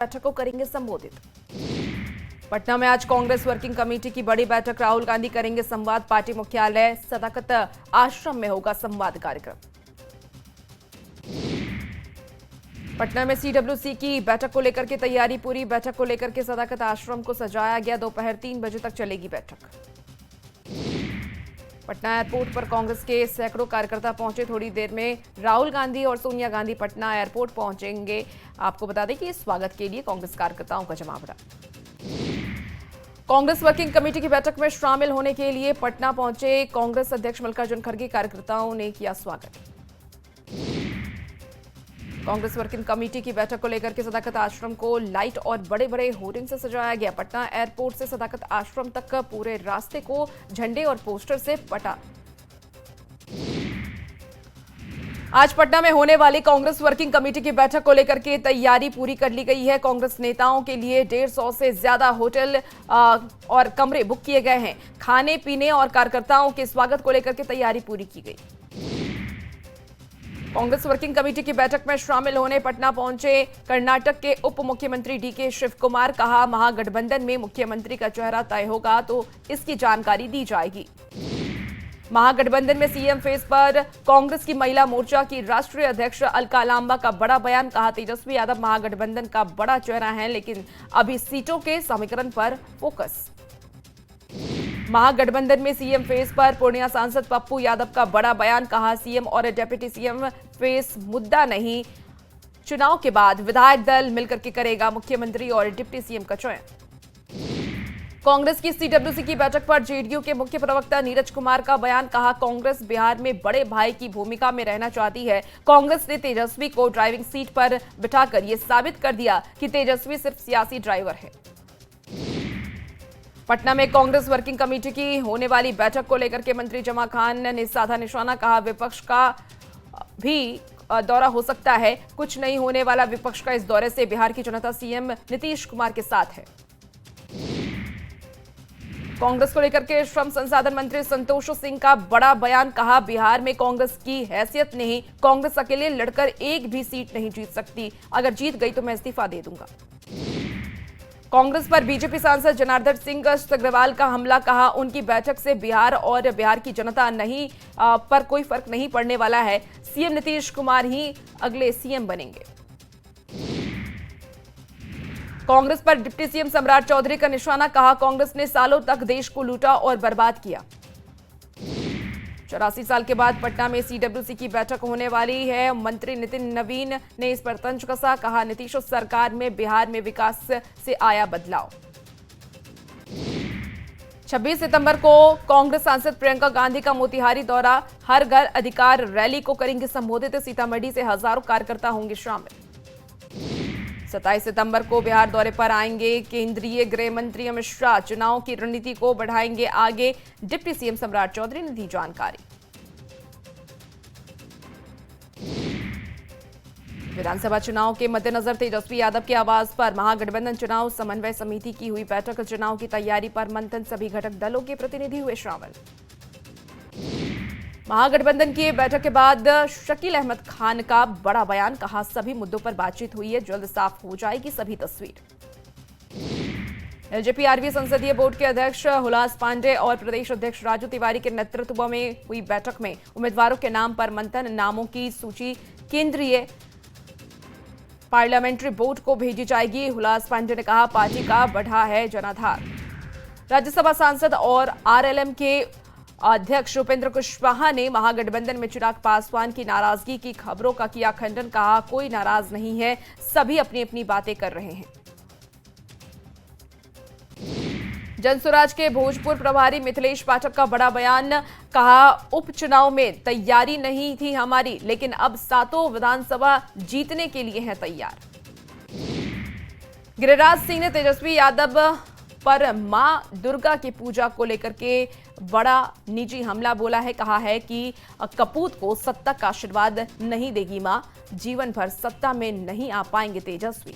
बैठक को करेंगे संबोधित। पटना में आज कांग्रेस वर्किंग कमेटी की बड़ी बैठक, राहुल गांधी करेंगे संवाद। पार्टी मुख्यालय सदाकत आश्रम में होगा संवाद कार्यक्रम। पटना में सीडब्ल्यूसी की बैठक को लेकर के तैयारी पूरी। बैठक को लेकर के सदाकत आश्रम को सजाया गया। दोपहर 3 बजे तक चलेगी बैठक। पटना एयरपोर्ट पर कांग्रेस के सैकड़ों कार्यकर्ता पहुंचे। थोड़ी देर में राहुल गांधी और सोनिया गांधी पटना एयरपोर्ट पहुंचेंगे। आपको बता दें कि इस स्वागत के लिए कांग्रेस कार्यकर्ताओं का जमावड़ा। कांग्रेस वर्किंग कमेटी की बैठक में शामिल होने के लिए पटना पहुंचे कांग्रेस अध्यक्ष मल्लिकार्जुन खड़गे। कार्यकर्ताओं ने किया स्वागत। कांग्रेस वर्किंग कमेटी की बैठक को लेकर के सदाकत आश्रम को लाइट और बड़े बड़े होर्डिंग से सजाया गया। पटना एयरपोर्ट से सदाकत आश्रम तक पूरे रास्ते को झंडे और पोस्टर से पटा। आज पटना में होने वाली कांग्रेस वर्किंग कमेटी की बैठक को लेकर के तैयारी पूरी कर ली गई है। कांग्रेस नेताओं के लिए 150 से ज्यादा होटल और कमरे बुक किए गए हैं। खाने पीने और कार्यकर्ताओं के स्वागत को लेकर के तैयारी पूरी की गई। कांग्रेस वर्किंग कमेटी की बैठक में शामिल होने पटना पहुंचे कर्नाटक के उप मुख्यमंत्री डीके शिव कुमार। कहा, महागठबंधन में मुख्यमंत्री का चेहरा तय होगा तो इसकी जानकारी दी जाएगी। महागठबंधन में सीएम फेस पर कांग्रेस की महिला मोर्चा की राष्ट्रीय अध्यक्ष अलका लांबा का बड़ा बयान। कहा, तेजस्वी यादव महागठबंधन का बड़ा चेहरा है, लेकिन अभी सीटों के समीकरण पर फोकस। महागठबंधन में सीएम फेस पर पूर्णिया सांसद पप्पू यादव का बड़ा बयान। कहा, सीएम और डिप्टी सीएम फेस मुद्दा नहीं, चुनाव के बाद विधायक दल मिलकर के करेगा मुख्यमंत्री और डिप्टी सीएम का चयन। कांग्रेस की सीडब्ल्यूसी की बैठक पर जेडीयू के मुख्य प्रवक्ता नीरज कुमार का बयान। कहा, कांग्रेस बिहार में बड़े भाई की भूमिका में रहना चाहती है। कांग्रेस ने तेजस्वी को ड्राइविंग सीट पर बिठाकर यह साबित कर दिया कि तेजस्वी सिर्फ सियासी ड्राइवर है। पटना में कांग्रेस वर्किंग कमेटी की होने वाली बैठक को लेकर के मंत्री जमा खान ने साधा निशाना। कहा, विपक्ष का भी दौरा हो सकता है, कुछ नहीं होने वाला। विपक्ष का इस दौरे से बिहार की जनता सीएम नीतीश कुमार के साथ है। कांग्रेस को लेकर के श्रम संसाधन मंत्री संतोष सिंह का बड़ा बयान। कहा, बिहार में कांग्रेस की हैसियत नहीं, कांग्रेस अकेले लड़कर एक भी सीट नहीं जीत सकती। अगर जीत गई तो मैं इस्तीफा दे दूंगा। कांग्रेस पर बीजेपी सांसद जनार्दन सिंह अग्रवाल का हमला। कहा, उनकी बैठक से बिहार और बिहार की जनता नहीं पर कोई फर्क नहीं पड़ने वाला है। सीएम नीतीश कुमार ही अगले सीएम बनेंगे। कांग्रेस पर डिप्टी सीएम सम्राट चौधरी का निशाना। कहा, कांग्रेस ने सालों तक देश को लूटा और बर्बाद किया। 84 साल के बाद पटना में सीडब्ल्यूसी की बैठक होने वाली है। मंत्री नितिन नवीन ने इस पर तंज कसा। कहा, नीतीश सरकार में बिहार में विकास से आया बदलाव। 26 सितंबर को कांग्रेस सांसद प्रियंका गांधी का मोतिहारी दौरा। हर घर अधिकार रैली को करेंगे संबोधित। सीतामढ़ी से हजारों कार्यकर्ता होंगे शामिल। 27 सितंबर को बिहार दौरे पर आएंगे केंद्रीय गृह मंत्री अमित शाह। चुनाव की रणनीति को बढ़ाएंगे आगे। डिप्टी सीएम सम्राट चौधरी ने दी जानकारी। विधानसभा चुनाव के मद्देनजर तेजस्वी यादव के आवास पर महागठबंधन चुनाव समन्वय समिति की हुई बैठक। चुनाव की तैयारी पर मंथन, सभी घटक दलों के प्रतिनिधि हुए शामिल। महागठबंधन की बैठक के बाद शकील अहमद खान का बड़ा बयान। कहा, सभी मुद्दों पर बातचीत हुई है, जल्द साफ हो जाएगी सभी तस्वीर। एलजेपी आरवी संसदीय बोर्ड के अध्यक्ष हुलास पांडे और प्रदेश अध्यक्ष राजू तिवारी के नेतृत्व में हुई बैठक में उम्मीदवारों के नाम पर मंथन। नामों की सूची केंद्रीय पार्लियामेंट्री बोर्ड को भेजी जाएगी। हुलास पांडे ने कहा, पार्टी का बढ़ा है जनाधार। राज्यसभा सांसद और आरएलएम के अध्यक्ष उपेंद्र कुशवाहा ने महागठबंधन में चिराग पासवान की नाराजगी की खबरों का किया खंडन। कहा, कोई नाराज नहीं है, सभी अपनी अपनी बातें कर रहे हैं। जनसुराज के भोजपुर प्रभारी मिथिलेश पाठक का बड़ा बयान। कहा, उपचुनाव में तैयारी नहीं थी हमारी, लेकिन अब सातों विधानसभा जीतने के लिए हैं तैयार। गिरिराज सिंह ने तेजस्वी यादव पर मां दुर्गा की पूजा को लेकर के बड़ा निजी हमला बोला है। कहा है कि कपूत को सत्ता का आशीर्वाद नहीं देगी मां, जीवन भर सत्ता में नहीं आ पाएंगे तेजस्वी।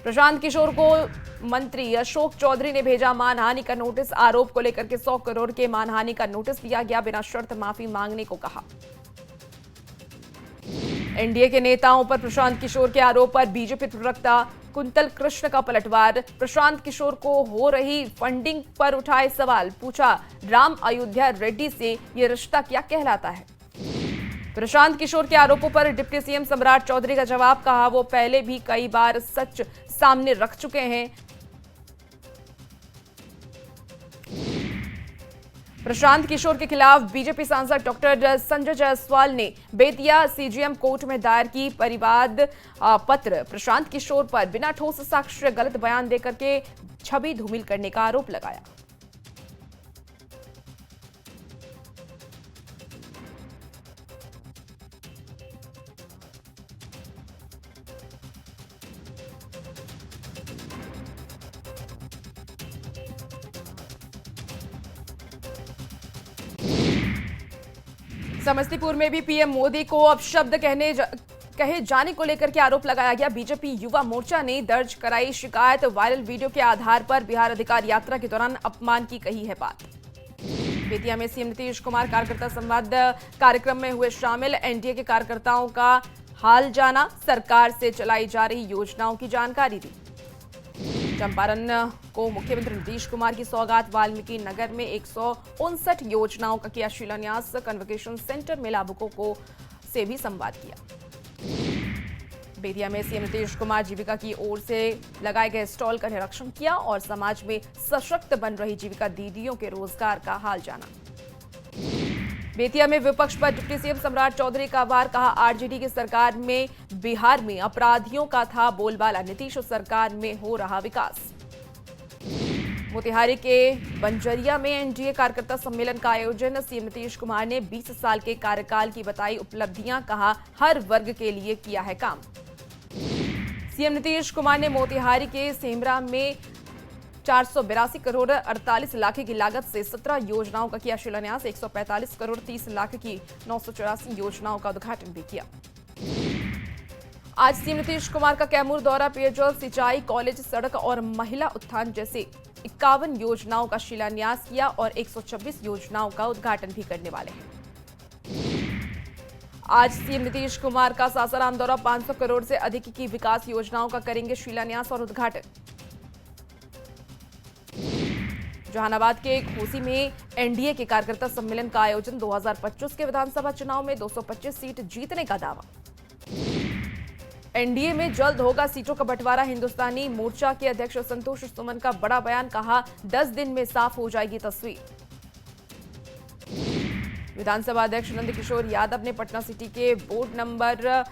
प्रशांत किशोर को मंत्री अशोक चौधरी ने भेजा मानहानि का नोटिस। आरोप को लेकर के 100 करोड़ के मानहानि का नोटिस दिया गया। बिना शर्त माफी मांगने को कहा। एनडीए के नेताओं पर प्रशांत किशोर के आरोप पर बीजेपी प्रवक्ता कुंतल कृष्ण का पलटवार। प्रशांत किशोर को हो रही फंडिंग पर उठाए सवाल, पूछा राम अयोध्या रेड्डी से ये रिश्ता क्या कहलाता है। प्रशांत किशोर के आरोपों पर डिप्टी सीएम सम्राट चौधरी का जवाब, कहा वो पहले भी कई बार सच सामने रख चुके हैं। प्रशांत किशोर के खिलाफ बीजेपी सांसद डॉक्टर संजय जायसवाल ने बेतिया सीजेएम कोर्ट में दायर की परिवाद पत्र। प्रशांत किशोर पर बिना ठोस साक्ष्य गलत बयान देकर के छवि धूमिल करने का आरोप लगाया। समस्तीपुर में भी पीएम मोदी को अपशब्द कहे जाने को लेकर के आरोप लगाया गया। बीजेपी युवा मोर्चा ने दर्ज कराई शिकायत। वायरल वीडियो के आधार पर बिहार अधिकार यात्रा के दौरान अपमान की कही है बात। बेतिया में सीएम नीतीश कुमार कार्यकर्ता संवाद कार्यक्रम में हुए शामिल। एनडीए के कार्यकर्ताओं का हाल जाना, सरकार से चलाई जा रही योजनाओं की जानकारी दी। चंपारण को मुख्यमंत्री नीतीश कुमार की सौगात। वाल्मीकि नगर में 159 योजनाओं का किया शिलान्यास। कन्वोकेशन सेंटर में लाभुकों को से भी संवाद किया। बेतिया में सीएम नीतीश कुमार जीविका की ओर से लगाए गए स्टॉल का निरीक्षण किया और समाज में सशक्त बन रही जीविका दीदियों के रोजगार का हाल जाना। बेतिया में विपक्ष पर डिप्टी सीएम सम्राट चौधरी का वार, कहा आरजेडी की सरकार में बिहार में अपराधियों का था बोलबाला, नीतीश सरकार में हो रहा विकास। मोतिहारी के बंजरिया में एनडीए कार्यकर्ता सम्मेलन का आयोजन। सीएम नीतीश कुमार ने 20 साल के कार्यकाल की बताई उपलब्धियां, कहा हर वर्ग के लिए किया है काम। सीएम नीतीश कुमार ने मोतिहारी के सेमरा में 482 करोड़ 48 लाख की लागत से 17 योजनाओं का किया शिलान्यास। 145 करोड़ 30 लाख की 984 योजनाओं का उद्घाटन भी किया। आज सीएम नीतीश कुमार का कैमूर दौरा। पेयजल, सिंचाई, कॉलेज, सड़क और महिला उत्थान जैसे 51 योजनाओं का शिलान्यास किया और 126 योजनाओं का उद्घाटन भी करने वाले हैं। आज सीएम नीतीश कुमार का सासाराम दौरा। 500 करोड़ से अधिक की विकास योजनाओं का करेंगे शिलान्यास और उद्घाटन। जहानाबाद के घोसी में एनडीए के कार्यकर्ता सम्मेलन का आयोजन। 2025 के विधानसभा चुनाव में 225 सीट जीतने का दावा। एनडीए में जल्द होगा सीटों का बंटवारा। हिंदुस्तानी मोर्चा के अध्यक्ष संतोष सुमन का बड़ा बयान, कहा 10 दिन में साफ हो जाएगी तस्वीर। विधानसभा अध्यक्ष नंदकिशोर यादव ने पटना सिटी के बोर्ड नंबर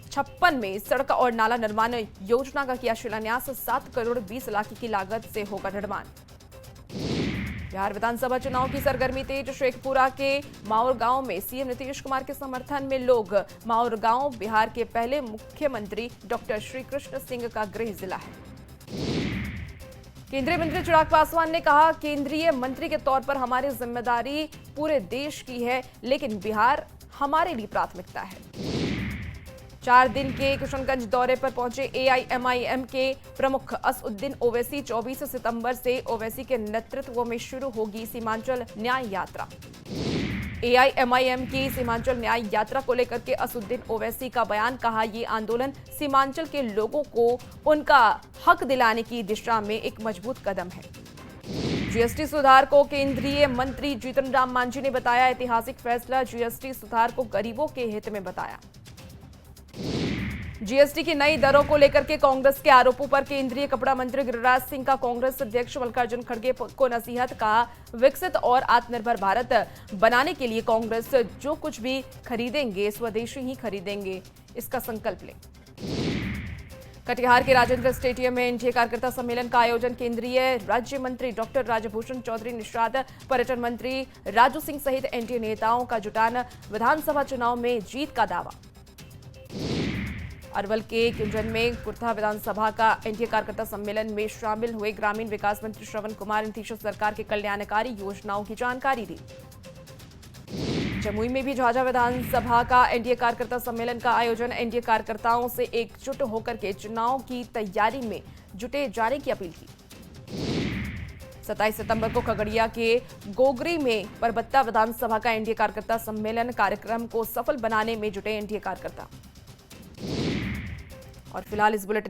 56 में सड़क और नाला निर्माण योजना का किया शिलान्यास। 7 करोड़ 20 लाख की लागत से होगा निर्माण। बिहार विधानसभा चुनाव की सरगर्मी तेज। शेखपुरा के माउर गांव में सीएम नीतीश कुमार के समर्थन में लोग। माउर गांव बिहार के पहले मुख्यमंत्री डॉक्टर श्री कृष्ण सिंह का गृह जिला है। केंद्रीय मंत्री चिराग पासवान ने कहा, केंद्रीय मंत्री के तौर पर हमारी जिम्मेदारी पूरे देश की है, लेकिन बिहार हमारे लिए प्राथमिकता है। 4 दिन के किशनगंज दौरे पर पहुंचे एआईएमआईएम के प्रमुख असदुद्दीन ओवैसी। 24 सितंबर से ओवैसी के नेतृत्व में शुरू होगी सीमांचल न्याय यात्रा। एआईएमआईएम की सीमांचल न्याय यात्रा को लेकर के असदुद्दीन ओवैसी का बयान, कहा ये आंदोलन सीमांचल के लोगों को उनका हक दिलाने की दिशा में एक मजबूत कदम है। जीएसटी सुधार को केंद्रीय मंत्री जीतन राम मांझी ने बताया ऐतिहासिक फैसला। जीएसटी सुधार को गरीबों के हित में बताया। जीएसटी की नई दरों को लेकर के कांग्रेस के आरोपों पर केंद्रीय कपड़ा मंत्री गिरिराज सिंह का कांग्रेस अध्यक्ष मल्लिकार्जुन खड़गे को नसीहत, कहा विकसित और आत्मनिर्भर भारत बनाने के लिए कांग्रेस जो कुछ भी खरीदेंगे स्वदेशी ही खरीदेंगे, इसका संकल्प ले। कटिहार के राजेंद्र स्टेडियम में एनडीए कार्यकर्ता सम्मेलन का आयोजन। केंद्रीय राज्य मंत्री डॉक्टर राज्यभूषण चौधरी निषाद, पर्यटन मंत्री राजू सिंह सहित एनडीए नेताओं का जुटान। विधानसभा चुनाव में जीत का दावा। अरवल के कुंजन में कुर्था विधानसभा का एनडीए कार्यकर्ता सम्मेलन में शामिल हुए ग्रामीण विकास मंत्री श्रवण कुमार। नीतीश सरकार की कल्याणकारी योजनाओं की जानकारी दी। जमुई में भी झाझा विधानसभा का एनडीए कार्यकर्ता सम्मेलन का आयोजन। एनडीए कार्यकर्ताओं से एकजुट होकर के चुनाव की तैयारी में जुटे जाने की अपील की। 27 सितंबर को खगड़िया के गोगरी में परबत्ता विधानसभा का एनडीए कार्यकर्ता सम्मेलन कार्यक्रम को सफल बनाने में जुटे एनडीए कार्यकर्ता। और फिलहाल इस बुलेटिन